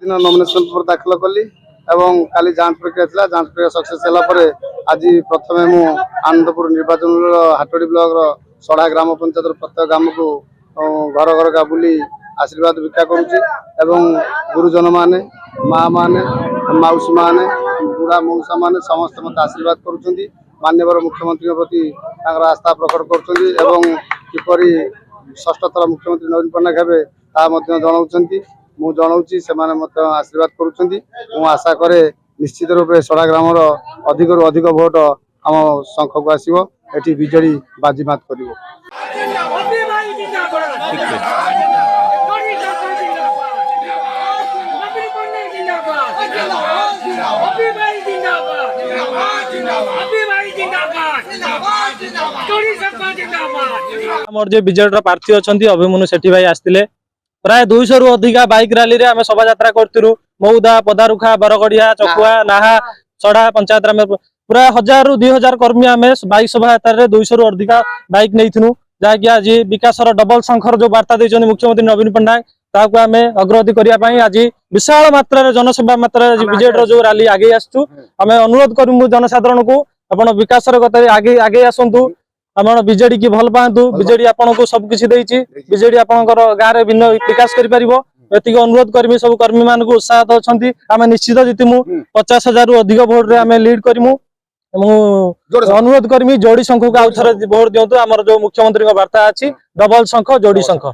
दिन nomination paper दाखल कली एवं काली जांच प्रक्रिया था जांच प्रक्रिया सक्सेस है आज प्रथम मु आनंदपुर निर्वाचन हाटोड़ी ब्लॉक सड़ा ग्राम पंचायत प्रत्येक ग्राम को घर घर का बुली आशीर्वाद भिक्षा करुच्ची गुरुजन माने माँ माने मौसी माने बुढ़ा मौसा माने समस्त मत आशीर्वाद करुँच माननीय मुख्यमंत्री प्रति आस्था प्रकट करपरी षष्ठ थर मुख्यमंत्री नवीन पट्टनायक हे जनाऊँच मु जनाऊँगी से आशीर्वाद करुँच आशा करे निश्चित रूप से सड़ा ग्राम अधिक रु अधिक भोट आम शंख को आसो ये बीजेडी बाजीमात कर जो विजेड प्रार्थी अच्छा अभिमन्यु सेठी भाई आसते प्राय 200 रु अधिका बाइक रैली रे शोभा यात्रा करूँ मौदा पदारुखा बरगड़िया चकुआ नाहा सड़ा पंचायत पूरा 1000 रु 2000 कर्मी आम बाइक शोभा यात्रा 200 रु अधिका बाइक नहीं जहाँकि आज विकास डबल शंखर जो वार्ता देते मुख्यमंत्री नवीन पट्टनायक ताकू आम अग्रगति करने आज विशाल मात्रा जनसेवा मात्रा विजेड जो रैली आगे आसचु आम अनुरोध करूँ जनसाधारण को आप विकास गति आगे आगे आसतु आप बीजेडी की भल पातु बीजेडी आपन को सब किसी बीजेडी आपंकर गाँव में भिन्न विकास कर अनुरोध करमी सब कर्मी मान को उत्साह अच्छा आम निश्चित जीतमु 50,000 रु अधिक भोट रे आम लीड करमु अनुरोध करमी जोड़ी शंख को आउ थे भोट दिंतु आमर जो मुख्यमंत्री वार्ता अच्छी डबल शंख जोड़ी शंख